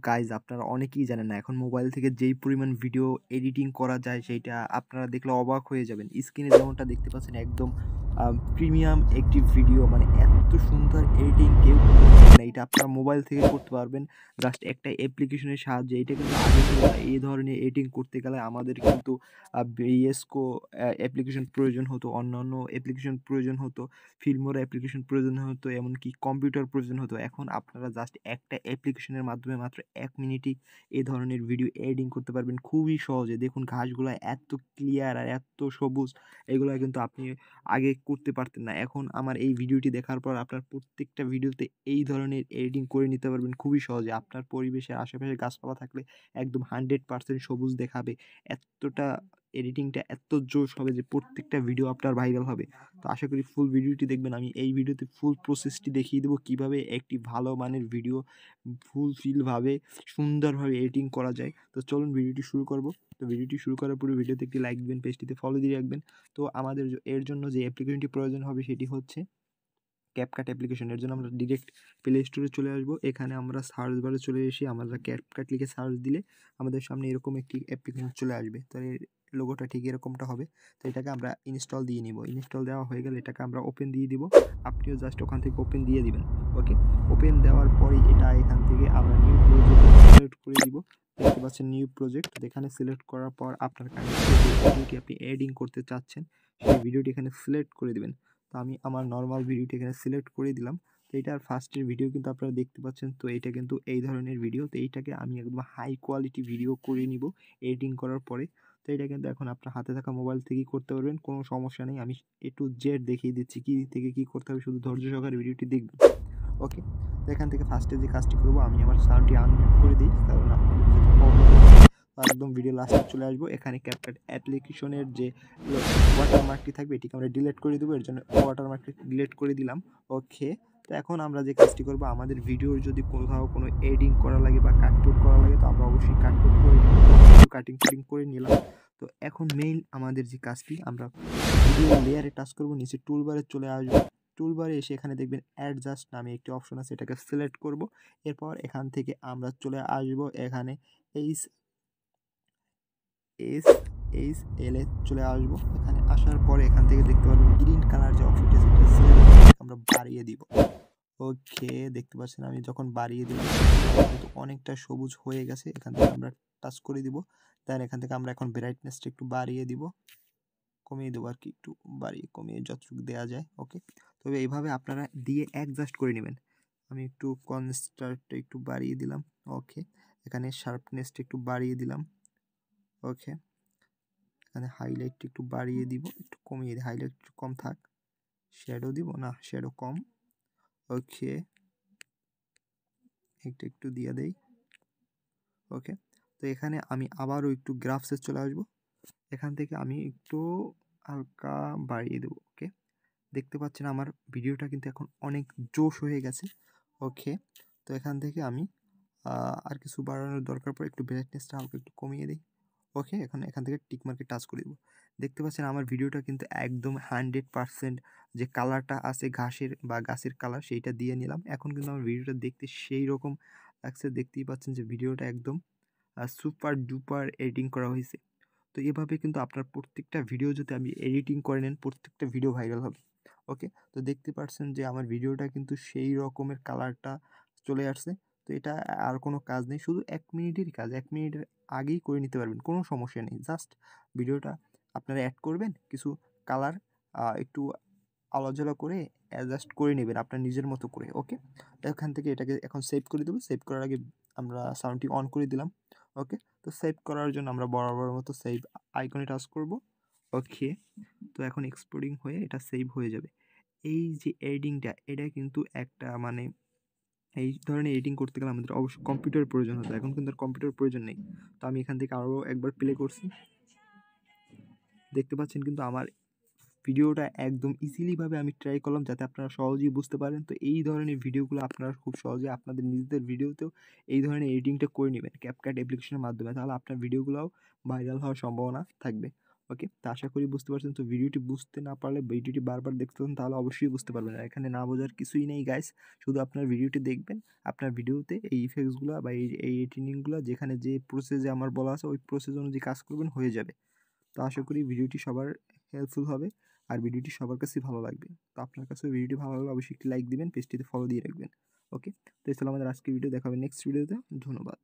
Guys আপনারা অনেকেই জানেন না এখন মোবাইল থেকে যেই পরিমাণ ভিডিও এডিটিং করা যায় সেইটা আপনারা দেখলে অবাক হয়ে যাবেন। স্ক্রিনে যেমনটা দেখতে পাচ্ছেন একদম প্রিমিয়াম একটি ভিডিও, মানে এত সুন্দর এডিটিং কেউ করতে পারবে না। এটা আপনারা মোবাইল থেকে করতে পারবেন জাস্ট একটা অ্যাপ্লিকেশনের সাহায্যে। এটা কিন্তু আগে ছিল না। এই ধরনের এডিটিং করতে গেলে আমাদের কিন্তু VS Code অ্যাপ্লিকেশন প্রয়োজন হতো, অন্যান্য অ্যাপ্লিকেশন প্রয়োজন হতো, ফিল্মোরা অ্যাপ্লিকেশন প্রয়োজন হতো, এমনকি কম্পিউটার প্রয়োজন হতো। এখন আপনারা জাস্ট একটা অ্যাপ্লিকেশনের মাধ্যমে মাত্র 1 মিনিটেই এই ধরনের ভিডিও এডিটিং করতে পারবেন খুবই সহজে। দেখুন ঘাসগুলা এত ক্লিয়ার আর এত সবুজ, এগুলা কিন্তু আপনি আগে করতে পারতেন না। এখন আমার এই ভিডিওটি দেখার পর আপনার প্রত্যেকটা ভিডিওতে এই ধরনের এডিটিং করে নিতে পারবেন খুবই সহজে। আপনার পরিবেশের আশেপাশে গাছপালা থাকলে একদম 100% সবুজ দেখাবে। এতটা এডিটিংটা এত জোশ হবে যে প্রত্যেকটা ভিডিও আপনার ভাইরাল হবে। তো আশা করি ফুল ভিডিওটি দেখবেন। আমি এই ভিডিওতে ফুল প্রসেসটি দেখিয়ে দেবো কীভাবে একটি ভালো মানের ভিডিও ফুলফিলভাবে সুন্দরভাবে এডিটিং করা যায়। তো চলুন ভিডিওটি শুরু করব। তো ভিডিওটি শুরু করার পূর্বে ভিডিওতে একটি লাইক দিবেন, পেজটিতে ফলো দিয়ে রাখবেন। তো আমাদের এর জন্য যে অ্যাপ্লিকেশনটি প্রয়োজন হবে সেটি হচ্ছে ক্যাপকাট অ্যাপ্লিকেশন। এর জন্য আমরা ডিরেক্ট প্লে স্টোরে চলে আসবো। এখানে আমরা সার্চ বারে চলে এসে আমরা ক্যাপকাট লিখে সার্চ দিলে আমাদের সামনে এরকম একটি অ্যাপ্লিকেশন চলে আসবে। তো এর লোগোটা ঠিক এরকমটা হবে। তো এটাকে আমরা ইনস্টল দিয়ে নিব। ইনস্টল দেওয়া হয়ে গেলে এটাকে আমরা ওপেন দিয়ে দিব। আপনিও জাস্ট ওখান থেকে ওপেন দিয়ে দিবেন। ওকে, ওপেন দেওয়ার পরেই এটা এখান থেকে আমরা নিউ প্রজেক্ট সিলেক্ট করে দিব। দেখতে পাচ্ছেন নিউ প্রজেক্ট। এখানে সিলেক্ট করার পর আপনার কাছে যে ভিডিওটি আপনি এডিটিং করতে চাচ্ছেন সেই ভিডিওটি এখানে সিলেক্ট করে দিবেন। তো আমি আমার নর্মাল ভিডিওটি এখানে সিলেক্ট করে দিলাম। তো এটার ফার্স্টের ভিডিও কিন্তু আপনারা দেখতে পাচ্ছেন। তো এটা কিন্তু এই ধরনের ভিডিও। তো এইটাকে আমি একদম হাই কোয়ালিটি ভিডিও করে নিব এডিটিং করার পরে। তো এটা কিন্তু এখন আপনার হাতে থাকা মোবাইল থেকেই করতে পারবেন, কোনো সমস্যা নেই। আমি A to Z দেখিয়ে দিচ্ছি কী থেকে কী করতে হবে, শুধু ধৈর্য সহকারে ভিডিওটি দেখবেন। ওকে, তো এখান থেকে ফার্স্টে যে কাজটি করবো, আমি আমার সাউন্ডটি আনমিউট করে দিই কারণ আপনাদের যেটা প্রবলেম একদম ভিডিও লাস্টে চলে আসবো। এখানে ক্যাপকাট অ্যাপ্লিকেশনের যে ওয়াটারমার্কটি থাকবে এটিকে আমরা ডিলিট করে দেবো। এর জন্য ওয়াটারমার্কটি ডিলিট করে দিলাম। ওকে, তো এখন আমরা যে কাজটি করবো, আমাদের ভিডিওর যদি কোথাও কোনো এডিটিং করা লাগে বা কাটকুট করা লাগে তো আমরা অবশ্যই কাটকুট করে নিব, কাটিং করে নিলাম। তো এখন মেইন আমাদের যে কাজটি, আমরা ভিডিও লেয়ারে টাচ করবো, নিচে টুলবারে চলে আসবো। টুলবারে এসে এখানে দেখবেন অ্যাডজাস্ট নামে একটি অপশন আছে, এটাকে সিলেক্ট করব। এরপর এখান থেকে আমরা চলে আসবো এখানে SL চলে আসবো। এখানে আসার পরে এখান থেকে দেখতে পারবেন গ্রিন কালার যে অপশনটি আছে সেটা সিলেক্ট করে আমরা বাড়িয়ে দিব। ওকে, দেখতে পাচ্ছেন আমি যখন বাড়িয়ে দিলাম কিন্তু অনেকটা সবুজ হয়ে গেছে। এখান থেকে আমরা টাচ করে দিব। দেন এখান থেকে আমরা এখন ব্রাইটনেসটা একটু বাড়িয়ে দিব, কমিয়ে দেবো আর কি, একটু বাড়িয়ে কমিয়ে যতটুকু দেওয়া যায়। ওকে, তবে এইভাবে আপনারা দিয়ে অ্যাডজাস্ট করে নেবেন। আমি একটু কনস্ট্রাস্টটা একটু বাড়িয়ে দিলাম। ওকে, এখানে শার্পনেসটা একটু বাড়িয়ে দিলাম। ওকে, এখানে হাইলাইটটা একটু বাড়িয়ে দিব, একটু কমিয়ে দিই, হাইলাইট একটু কম থাক। শ্যাডো দিব না, শ্যাডো কম। ওকে, এটা একটু দিয়ে দেই। ওকে, তো এখানে আমি আবারও একটু গ্রাফসে চলে আসবো। এখান থেকে আমি একটু হালকা বাড়িয়ে দেবো। ওকে, দেখতে পাচ্ছেন আমার ভিডিওটা কিন্তু এখন অনেক জোশ হয়ে গেছে। ওকে, তো এখান থেকে আমি আর কিছু বাড়ানোর দরকার পড়ে একটু ব্রাইটনেসটা হালকা একটু কমিয়ে দিই। ওকে, এখান থেকে টিক মার্কে টাচ করে দেবো। দেখতে পাচ্ছেন আমার ভিডিওটা কিন্তু একদম 100% যে কালারটা আছে ঘাসের বা গাছের কালার সেইটা দিয়ে নিলাম। এখন কিন্তু আমার ভিডিওটা দেখতে সেই রকম লাগছে। দেখতেই পাচ্ছেন যে ভিডিওটা একদম সুপার ডুপার এডিটিং করা হয়েছে। তো এভাবে কিন্তু আপনার প্রত্যেকটা ভিডিও যদি আপনি এডিটিং করে নেন প্রত্যেকটা ভিডিও ভাইরাল হবে। ওকে, তো দেখতে পাচ্ছেন যে আমার ভিডিওটা কিন্তু সেই রকমের কালারটা চলে আসছে। তো এটা আর কোনো কাজ নেই, শুধু 1 মিনিটেরই কাজ। 1 মিনিটের আগেই করে নিতে পারবেন, কোনো সমস্যা নেই। জাস্ট ভিডিওটা আপনারা অ্যাড করবেন, কিছু কালার একটু আলাদা করে অ্যাডজাস্ট করে নেবেন আপনার নিজের মতো করে। ওকে, এখান থেকে এটাকে এখন সেভ করে দেবো। সেভ করার আগে আমরা সাউন্ডটি অন করে দিলাম। ওকে, তো সেভ করার জন্য আমরা বরাবর মতো সেভ আইকনে টাচ করব। ওকে, তো এখন এক্সপোর্টিং হয়ে এটা সেভ হয়ে যাবে। এই যে এডিটিংটা, এটা কিন্তু একটা মানে এই ধরনের এডিটিং করতে গেলে আমাদের অবশ্যই কম্পিউটার প্রয়োজন হতো। এখন কিন্তু আর কম্পিউটার প্রয়োজন নেই। তো আমি এখান থেকে আরও একবার প্লে করছি। দেখতে পাচ্ছেন কিন্তু আমার ভিডিওটা একদম ইজিলিভাবে আমি ট্রাই করলাম যাতে আপনারা সহজেই বুঝতে পারেন। তো এই ধরনের ভিডিওগুলো আপনারা খুব সহজে আপনাদের নিজেদের ভিডিওতেও এই ধরনের এডিটিংটা করে নেবেন ক্যাপকাট অ্যাপ্লিকেশনের মাধ্যমে, তাহলে আপনার ভিডিওগুলোও ভাইরাল হওয়ার সম্ভাবনা থাকবে। ওকে? তো আশা করি বুঝতে পারছেন। তো ভিডিওটি বুঝতে না পারলে ভিডিওটি বারবার দেখতে থাকুন, তাহলে অবশ্যই বুঝতে পারবেন। আর এখানে না বোঝার কিছুই নেই গাইস। শুধু আপনার ভিডিওটি দেখবেন। আপনার ভিডিওতে এই ইফেক্টস গুলা বা এই এডিটিং গুলা যেখানে যে প্রসেস এ আমার বলা আছে ওই প্রসেস অনুযায়ী কাজ করবেন, হয়ে যাবে। তো আশা করি ভিডিওটি সবার হেল্পফুল হবে আর ভিডিওটি সবার কাছেই ভালো লাগবে। তো আপনার কাছেও ভিডিওটি ভালো লাগলে অবশ্যই একটি লাইক দিবেন, পেজটিতে ফলো দিয়ে রাখবেন। ওকে? তো এই ছিল আমাদের আজকের ভিডিও। দেখা হবে নেক্সট ভিডিওতে। ধন্যবাদ।